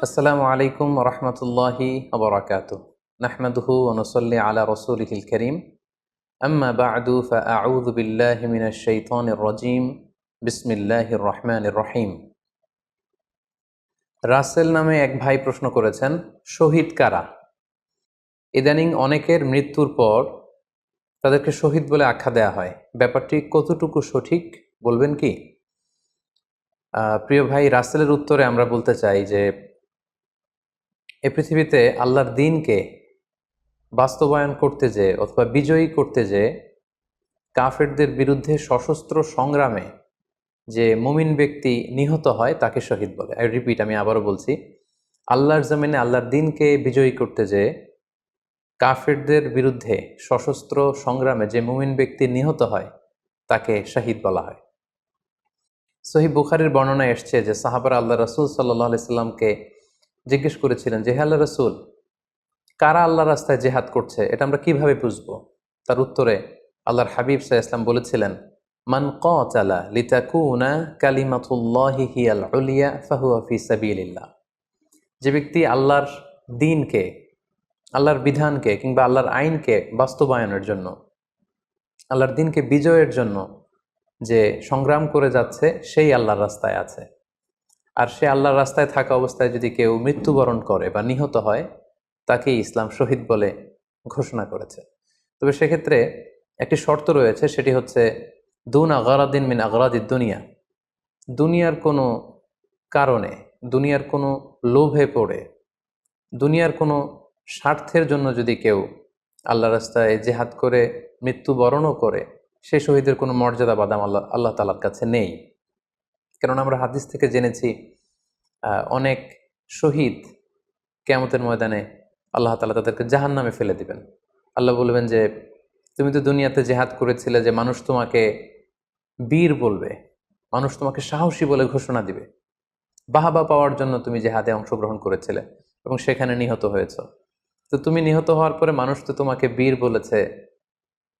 আসসালামু আলাইকুম রহমতুল্লাহি ওবরাকাতুহ নাহমাদুহু ওয়া নুসাল্লি আলা রাসূলিহিল কারীম আম্মা বা'দু ফাআউযু বিল্লাহি মিনাশ শাইতানির রাজীম বিসমিল্লাহির রহমানির রহিম। রাসেল নামে এক ভাই প্রশ্ন করেছেন, শহীদ কারা? ইদানিং অনেকের মৃত্যুর পর তাদেরকে শহীদ বলে আখ্যা দেয়া হয়, ব্যাপারটি কতটুকু সঠিক বলবেন কি? প্রিয় ভাই, রাসেলের উত্তরে আমরা বলতে চাই যে এ পৃথিবীতে আল্লাহর দ্বীনকে বাস্তবায়ন করতে যেয়ে অথবা বিজয়ী করতে যেয়ে কাফেরদের বিরুদ্ধে সশস্ত্র সংগ্রামে যে মুমিন ব্যক্তি নিহত হয় তাকে শহীদ বলে। আমি আবারও বলছি, আল্লাহর জমিনে আল্লাহর দ্বীনকে বিজয়ী করতে যেয়ে কাফেরদের বিরুদ্ধে সশস্ত্র সংগ্রামে যে মুমিন ব্যক্তি নিহত হয় তাকে শহীদ বলা হয়। সহিহ বুখারীর বর্ণনায় এসছে যে সাহাবারা আল্লাহ রাসূল সাল্লাল্লাহু আলাইহি সাল্লামকে জিজ্ঞেস করেছিলেন যে, হে আল্লাহ রাসূল, কারা আল্লাহ রাস্তায় জেহাদ করছে এটা আমরা কিভাবে বুঝবো? তার উত্তরে আল্লাহর হাবিব সাল্লাল্লাহু আলাইহি ওয়াসাল্লাম বলেছিলেন, মান কাতালা লিতাকুনা কালিমাতুল্লাহি হিয়াল উলিয়া ফাহুয়া ফি সাবিলিল্লাহ। যে ব্যক্তি আল্লাহর দ্বীনকে, আল্লাহর বিধানকে কিংবা আল্লাহর আইনকে বাস্তবায়নের জন্য, আল্লাহর দ্বীনকে বিজয়ের জন্য যে সংগ্রাম করে যাচ্ছে সেই আল্লাহর রাস্তায় আছে। আর সে আল্লাহর রাস্তায় থাকা অবস্থায় যদি কেউ মৃত্যুবরণ করে বা নিহত হয় তাকেই ইসলাম শহীদ বলে ঘোষণা করেছে। তবে সেক্ষেত্রে একটি শর্ত রয়েছে, সেটি হচ্ছে দুন আগারাদিন মিন আগারাদিদ দুনিয়া। দুনিয়ার কোনো কারণে, দুনিয়ার কোনো লোভে পড়ে, দুনিয়ার কোনো স্বার্থের জন্য যদি কেউ আল্লাহ রাস্তায় জেহাদ করে মৃত্যুবরণও করে, সে শহীদের কোনো মর্যাদা বাদাম আল্লাহ তাআলার কাছে নেই। কারণ আমরা হাদিস থেকে জেনেছি অনেক শহীদ কিয়ামতের ময়দানে আল্লাহ তাআলা তাদেরকে জাহান্নামে ফেলে দিবেন। আল্লাহ বলবেন যে, তুমি তো দুনিয়াতে জেহাদ করেছিলে যে মানুষ তোমাকে বীর বলবে, মানুষ তোমাকে সাহসী বলে ঘোষণা দিবে, বাহাবা পাওয়ার জন্য তুমি জেহাদে অংশগ্রহণ করেছিলে এবং সেখানে নিহত হয়েছ। তো তুমি নিহত হওয়ার পরে মানুষ তো তোমাকে বীর বলেছে,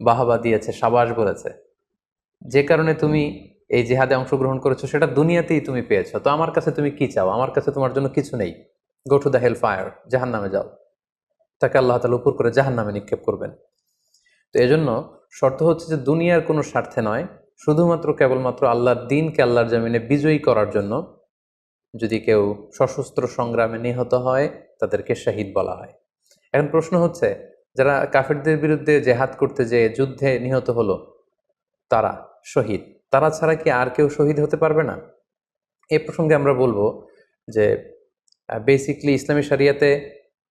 বাহাবা দিয়েছে, সাবাস বলেছে, যে কারণে তুমি এই জেহাদে অংশগ্রহণ করেছো সেটা দুনিয়াতেই তুমি পেয়েছো। তো আমার কাছে তুমি কি চাও? আমার কাছে তোমার জন্য কিছু নেই। Go to the hell fire, জাহান্নামে যাও। তাকে আল্লাহ তাআলা উপর করে জাহান্নামে নিক্ষেপ করবেন। তো এজন্য শর্ত হচ্ছে যে দুনিয়ার কোনো স্বার্থে নয়, শুধুমাত্র কেবলমাত্র আল্লাহর দ্বীনকে আল্লাহর জমিনে বিজয়ী করার জন্য যদি কেউ সশস্ত্র সংগ্রামে নিহত হয় তাদেরকে শহীদ বলা হয়। এখন প্রশ্ন হচ্ছে, যারা কাফেরদের বিরুদ্ধে জেহাদ করতে যেয়ে যুদ্ধে নিহত হলো তারা শহীদ, তারা ছাড়া কি আর কেউ শহীদ হতে পারবে না? এই প্রসঙ্গে আমরা বলবো যে বেসিকলি ইসলামী শরিয়াতে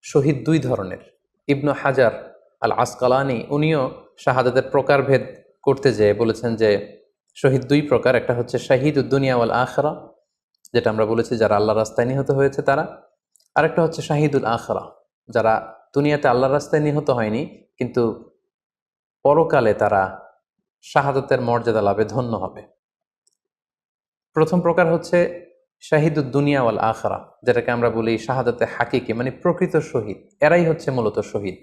শহীদ দুই ধরনের। ইবনু হাজার আল আসকালানি উনিও শাহাদাতের প্রকারভেদ করতে যেয়ে বলেছেন যে শহীদ দুই প্রকার। একটা হচ্ছে শাহিদুদ দুনিয়া ওয়াল আখিরা, যেটা আমরা বলেছি যারা আল্লাহর রাস্তায় নিহত হয়েছে তারা। আরেকটা হচ্ছে শাহিদুল আখিরা, যারা দুনিয়াতে আল্লাহর রাস্তায় নিহত হয়নি কিন্তু পরকালে তারা শাহাদাতের মর্যাদা লাভে ধন্য হবে। প্রথম প্রকার হচ্ছে শাহিদুদ দুনিয়া ওয়াল আখিরা, যেটাকে আমরা বলি শাহাদাতে হাকিকি, মানে প্রকৃত শহীদ। এরাই হচ্ছে মূলত শহীদ।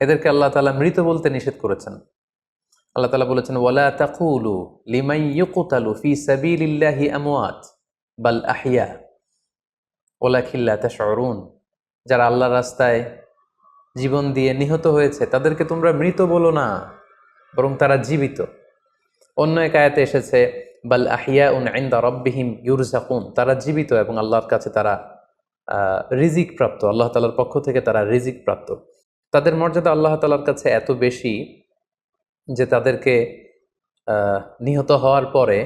এদেরকে আল্লাহ তাআলা মৃত বলতে নিষেধ করেছেন। আল্লাহ তাআলা বলেছেন, ওয়ালা তাকুলু লিমান ইউকতালু ফি সাবিলিল্লাহি আমওয়াত বাল আহইয়া ওয়ালাকিন লা তাশউরুন। যারা আল্লাহর রাস্তায় জীবন দিয়ে নিহত হয়েছে তাদেরকে তোমরা মৃত বলো না, বরং তারা জীবিত। অন্য এক আয়াতে এসেছে, বাল আহিয়াউন ইনদা রাব্বিহিম ইউরযাকুন, তারা জীবিত এবং আল্লাহর কাছে তারা রিজিক প্রাপ্ত, আল্লাহ তাআলার পক্ষ থেকে তারা রিজিক প্রাপ্ত। তাদের মর্যাদা আল্লাহ তাআলার কাছে এত বেশি যে তাদেরকে নিহত হওয়ার পরে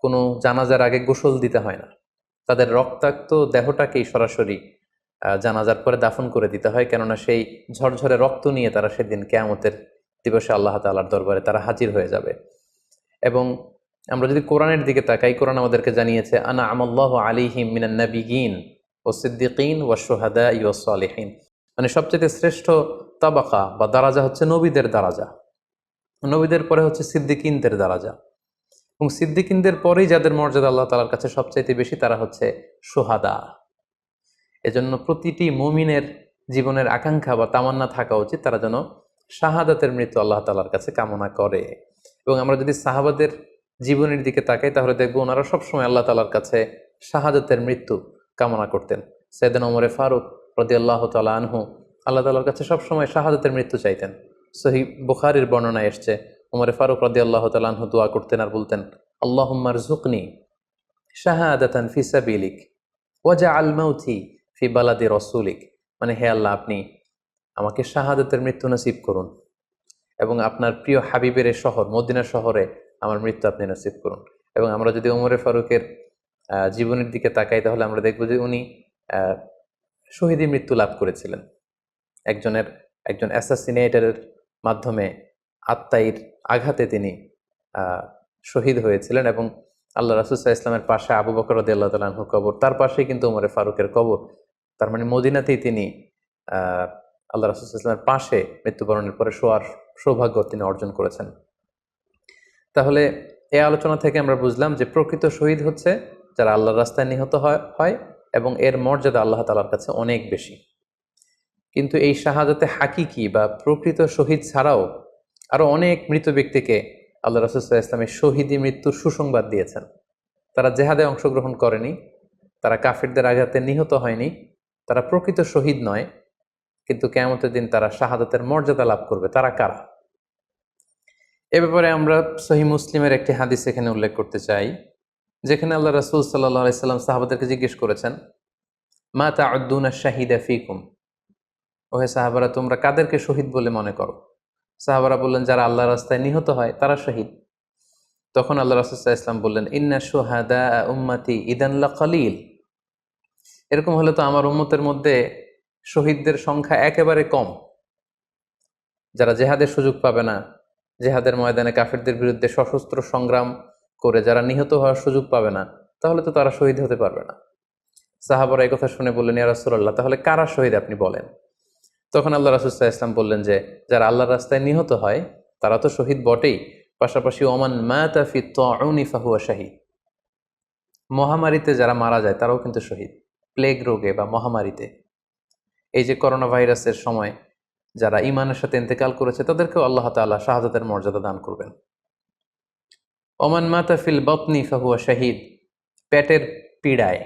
কোনো জানাজার আগে গোসল দিতে হয় না। তাদের রক্তাক্ত দেহটাকেই সরাসরি জানাজার পরে দাফন করে দিতে হয়, কেননা সেই ঝরঝরে রক্ত নিয়ে তারা সেদিন কিয়ামতের দিবসে আল্লাহ তাআলার দরবারে তারা হাজির হয়ে যাবে। এবং আমরা যদি কোরআনের দিকে তাকাই, কোরআন আমাদেরকে জানিয়েছে, আনা আমাল্লাহু আলাইহিম মিনান নাবিয়িন ওয়াস সিদ্দিকিন ওয়াশ শুহাদাই ওয়াস সালিহিন, মানে সবচেয়ে শ্রেষ্ঠ তাবাকা বা দারাজা হচ্ছে নবীদের দারাজা, নবীদের পরে হচ্ছে সিদ্দিকিনদের দারাজা, এবং সিদ্দিকিনদের পরেই যাদের মর্যাদা আল্লাহ তাআলার কাছে সবচাইতে বেশি তারা হচ্ছে শুহাদা। এজন্য প্রতিটি মুমিনের জীবনের আকাঙ্ক্ষা বা তামান্না থাকা উচিত তারা যেন শাহাদাতের মৃত্যু আল্লাহ তাআলার কাছে কামনা করে। এবং আমরা যদি সাহাবাদের জীবনের দিকে তাকাই তাহলে দেখবো ওনারা সবসময় আল্লাহ তাআলার কাছে শাহাদাতের মৃত্যু কামনা করতেন। সাইয়েদনা ওমরে ফারুক রাদিয়াল্লাহু তাআলা আনহু আল্লাহ তাআলার কাছে সবসময় শাহাদাতের মৃত্যু চাইতেন। সহিহ বুখারীর বর্ণনায় এসছে, ওমরে ফারুক রাদিয়াল্লাহু তাআলা আনহু দোয়া করতেন আর বলতেন, আল্লাহুম্মা রযুকনি শাহাদাতান ফি সাবিলিক ওয়াজআল মাউতি ফি বালাদি রাসূলিক। মানে হে আল্লাহ, আপনি আমাকে শাহাদাতের মৃত্যু নসিব করুন এবং আপনার প্রিয় হাবিবের এই শহর মদিনা শহরে আমার মৃত্যু আপনি নসিব করুন। এবং আমরা যদি ওমরে ফারুকের জীবনের দিকে তাকাই তাহলে আমরা দেখব যে উনি শহীদী মৃত্যু লাভ করেছিলেন। একজন অ্যাসাসিনেটরের মাধ্যমে আত্মাইর আঘাতে তিনি শহীদ হয়েছিলেন এবং আল্লাহ রাসূল সাল্লাল্লাহু আলাইহি ওয়াসাল্লামের পাশে আবু বকর রাদিয়াল্লাহু তাআলা আনহুর কবর, তার পাশেই কিন্তু ওমরে ফারুকের কবর। তার মানে মদিনাতেই তিনি আল্লাহ রাসূল সাল্লাল্লাহু আলাইহি ওয়াসাল্লামের পাশে মৃত্যুবরণের পরে শোয়ার সৌভাগ্য তিনি অর্জন করেছেন। তাহলে এই আলোচনা থেকে আমরা বুঝলাম যে প্রকৃত শহীদ হচ্ছে যারা আল্লাহর রাস্তায় নিহত হয় এবং এর মর্যাদা আল্লাহ তাআলার কাছে অনেক বেশি। কিন্তু এই শাহাদাতে হাকিকি বা প্রকৃত শহীদ ছাড়াও আরো অনেক মৃত ব্যক্তিকে আল্লাহ রাসূল সাল্লাল্লাহু আলাইহি ওয়াসাল্লাম শহীদি মৃত্যুর সুসংবাদ দিয়েছেন। তারা জেহাদে অংশগ্রহণ করেনি, তারা কাফিরদের আঘাতে নিহত হয়নি, তারা প্রকৃত শহীদ নয়, কিন্তু কিয়ামতের দিন তারা শাহাদাতের মর্যাদা লাভ করবে। তারা কারা? এ ব্যাপারে আমরা সহিহ মুসলিমের একটি হাদিস এখানে উল্লেখ করতে চাই, যেখানে আল্লাহ রাসূল সাল্লাল্লাহু আলাইহি ওয়াসাল্লাম সাহাবাদেরকে জিজ্ঞেস করেছেন, মা তা'উদ্দুনা শাহিদা ফীকুম, ওহে সাহাবারা, তোমরা কাদেরকে শহীদ বলে মনে করো? সাহাবারা বললেন, যারা আল্লাহর রাস্তায় নিহত হয় তারা শহীদ। তখন আল্লাহ রাসূল সাল্লাল্লাহু আলাইহি ওয়াসাল্লাম বললেন, ইন্না শুহাদা উম্মতি ইদান লাকালিল, এরকম হলে তো আমার উম্মতের মধ্যে শহীদদের সংখ্যা একেবারে কম। যারা জেহাদের সুযোগ পাবে না, জেহাদের ময়দানে কাফিরদের বিরুদ্ধে সশস্ত্র সংগ্রাম করে যারা নিহত হওয়ার সুযোগ পাবে না, তাহলে তো তারা শহীদ হতে পারবে না। সাহাবারা এই কথা শুনে বললেন, ইয়া রাসূলুল্লাহ, তাহলে কারা শহীদ আপনি বলেন। তখন আল্লাহ রাসূল সাল্লাল্লাহু আলাইহি ওয়াসাল্লাম বললেন যে যারা আল্লাহর রাস্তায় নিহত হয় তারা তো শহীদ বটেই, পাশাপাশি ওমান মাতা ফি তাউনি ফাহুয়া শাহীদ, মহামারীতে যারা মারা যায় তারাও কিন্তু শহীদ। প্লেগ রোগে বা মহামারীতে, এই যে করোনা ভাইরাসের সময় যারা ঈমানের সাথে ইন্তেকাল করেছে তাদেরকেও আল্লাহ তাআলা শাহাদাতের মর্যাদা দান করবেন। ওমান মাতা ফিল বাতনি ফাহুয়া শাহীদ, পেটের পীড়ায়,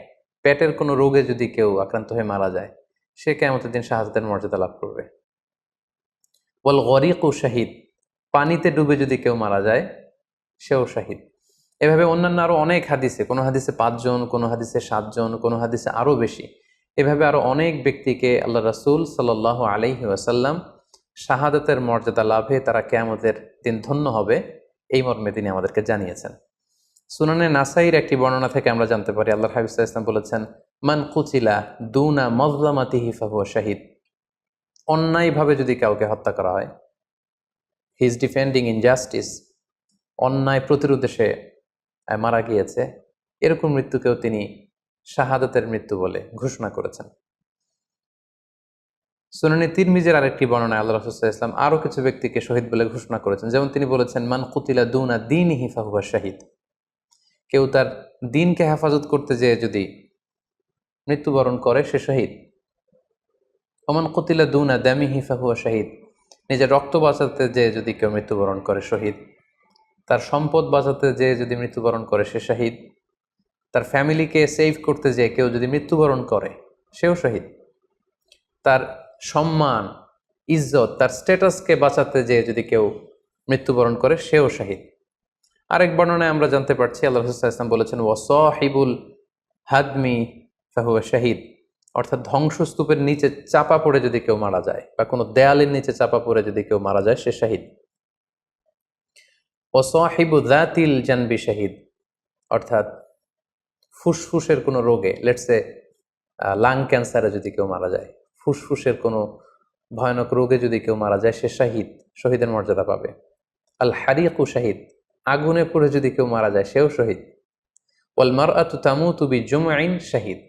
পেটের কোনো রোগে যদি কেউ আক্রান্ত হয়ে মারা যায় সে কিয়ামতের দিন শাহাদাতের মর্যাদা লাভ করবে। ওয়াল গরিকু শাহীদ, পানিতে ডুবে যদি কেউ মারা যায় সেও শাহীদ। এভাবে অন্যান্য আরো অনেক হাদিসে, কোনো হাদিসে 5 জন, কোনো হাদিসে 7 জন, কোনো হাদিসে আরো বেশি, এভাবে আরো অনেক ব্যক্তিকে আল্লাহ রাসূল সাল্লাল্লাহু আলাইহি ওয়াসাল্লাম শাহাদাতের মর্যাদা লাভে তারা কিয়ামতের দিন ধন্য হবে এই মর্মে তিনি আমাদেরকে জানিয়েছেন। সুনানে নাসাইর একটি বর্ণনা থেকে আমরা জানতে পারি, আল্লাহর হাবিব সাল্লাল্লাহু আলাইহি ওয়াসাল্লাম বলেছেন, মান কুতিলা দুনা মাজলামাতিহি ফাহুয়া শাহীদ, অন্যায়ভাবে যদি কাউকে হত্যা করা হয়, হি ইজ ডিফেন্ডিং ইনজাস্টিস, অন্যায় প্রতিরোধে সে মারা গিয়েছে, এরকম মৃত্যুকেও তিনি শাহাদাতের মৃত্যু বলে ঘোষণা করেছেন। সুনানে তিরমিজির আরেকটি বর্ণনায় আল্লাহ রাসূল সাল্লাল্লাহু আলাইহি ওয়াসাল্লাম আরো কিছু ব্যক্তিকে শহীদ বলে ঘোষণা করেছেন। যেমন তিনি বলেছেন, মান কুতিলা দুনা দীনিহি ফাহুয়া শাহীদ, কেউ তার দ্বীনকে হেফাজত করতে যেয়ে যদি মৃত্যুবরণ করে সে শহীদ। ওমান কুতিলা দুনা দামিহি ফাহুয়া শাহীদ, নিজের রক্ত বাঁচাতে যেয়ে যদি কেউ মৃত্যুবরণ করে শহীদ। তার সম্পদ বাঁচাতে যেয়ে যদি মৃত্যুবরণ করে সে শহীদ। তার ফ্যামিলিকে সেভ করতে যেয়ে কেউ যদি মৃত্যুবরণ করে সেও শহীদ। তার সম্মান, ইজ্জত, তার স্ট্যাটাসকে বাঁচাতে যেয়ে যদি কেউ মৃত্যুবরণ করে সেও শহীদ। আরেক বর্ণনায় আমরা জানতে পারছি, আল্লাহ রাসূল সাল্লাল্লাহু আলাইহি ওয়াসাল্লাম বলেছেন, ওয়াসাহিবুল হাদমি ফাহুয়া শাহীদ, অর্থাৎ ধ্বংসস্তূপের নিচে চাপা পড়ে যদি কেউ মারা যায় বা কোনো দেয়ালের নিচে চাপা পড়ে যদি কেউ মারা যায় সে শহীদ। ওয়াসাহিবু যাতিল জানবি শাহীদ, অর্থাৎ ফুসফুসের কোনো রোগে, লেটসে লাং ক্যান্সারে যদি কেউ মারা যায়, ফুসফুসের কোনো ভয়ানক রোগে যদি কেউ মারা যায় সে শাহীদ, শহীদের মর্যাদা পাবে। আল হারিকু শাহীদ, আগুনে পুড়ে যদি কেউ মারা যায় সেও শহীদ। ওয়াল মারআতু তামুতু বিজুমইন শাহীদ,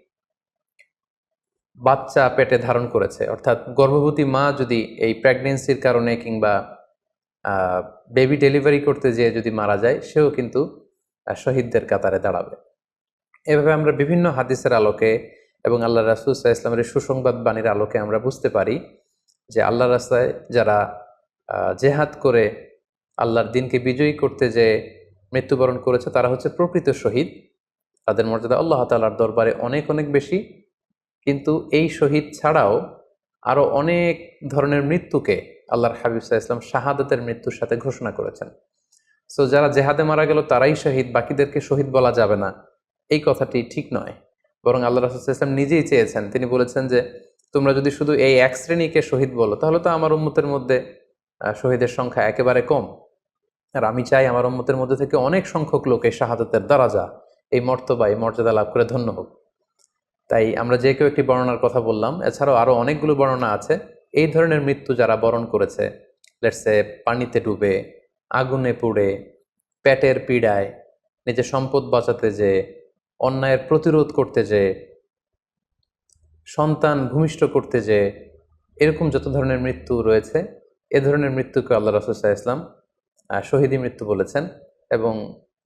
বাচ্চা পেটে ধারণ করেছে, অর্থাৎ গর্ভবতী মা যদি এই প্রেগনেন্সির কারণে কিংবা বেবি ডেলিভারি করতে যেয়ে যদি মারা যায় সেও কিন্তু শহীদদের কাতারে দাঁড়াবে। এভাবে আমরা বিভিন্ন হাদিসের আলোকে এবং আল্লাহ রাসূল সাল্লাল্লাহু আলাইহি ওয়াসাল্লামের সুসংবাদ বাণীর আলোকে আমরা বুঝতে পারি যে আল্লাহর রাস্তায় যারা জেহাদ করে আল্লাহর দ্বীনকে বিজয়ী করতে যে মৃত্যুবরণ করেছে তারা হচ্ছে প্রকৃত শহীদ। তাদের মর্যাদা আল্লাহ তাআলার দরবারে অনেক অনেক বেশি। কিন্তু এই শহীদ ছাড়াও আরো অনেক ধরনের মৃত্যুকে আল্লাহর হাবিব সাল্লাল্লাহু আলাইহি ওয়াসাল্লাম শাহাদাতের মৃত্যুর সাথে ঘোষণা করেছেন। সো যারা জেহাদে মারা গেল তারাই শহীদ, বাকিদেরকে শহীদ বলা যাবে না, এই কথাটি ঠিক নয়। বরং আল্লাহ রাসূল সাল্লাল্লাহু আলাইহি ওয়াসাল্লাম নিজেই চেয়েছেন, তিনি বলেছেন যে তোমরা যদি শুধু এই এক শ্রেণীকে শহীদ বলো তাহলে তো আমার উম্মতের মধ্যে শহীদের সংখ্যা একেবারে কম। আর আমি চাই আমার উম্মতের মধ্যে থেকে অনেক সংখ্যক লোক এই শাহাদাতের দারাজা, এই মর্তবা, এই মর্যাদা লাভ করে ধন্য হোক। তাই আমরা যে কেউ একটি বর্ণনার কথা বললাম, এছাড়াও আরো অনেকগুলো বর্ণনা আছে এই ধরনের মৃত্যু যারা বরণ করেছে। লেটসে পানিতে ডুবে, আগুনে পুড়ে, পেটের পীড়ায়, নিজের সম্পদ বাঁচাতে যে, অন্যায়ের প্রতিরোধ করতে যে, সন্তান ভূমিষ্ঠ করতে যে, এরকম যত ধরনের মৃত্যু রয়েছে এ ধরনের মৃত্যুকে আল্লাহ রাসূল সাল্লাল্লাহু আলাইহি ওয়াসাল্লাম শহীদী মৃত্যু বলেছেন। এবং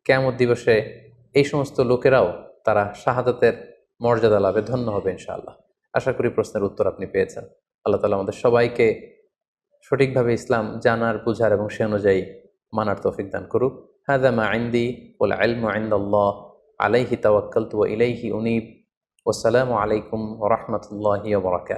কিয়ামত দিবসে এই সমস্ত লোকেরাও তারা শাহাদাতের মর্যাদা লাভে ধন্য হবে ইনশাআল্লাহ। আশা করি প্রশ্নের উত্তর আপনি পেয়েছেন। আল্লাহ তাআলা আমাদের সবাইকে সঠিকভাবে ইসলাম জানার, বুঝার এবং সে অনুযায়ী মানার তৌফিক দান করুক। হাযা মা ইনদি ওয়াল ইলমু ইনদাল্লাহ আলাইহি তাওয়াক্কালতু ওয়া ইলাইহি উনীব। ওয়াসসালামু আলাইকুম ওয়া রাহমাতুল্লাহি ওয়া বারাকাতুহু।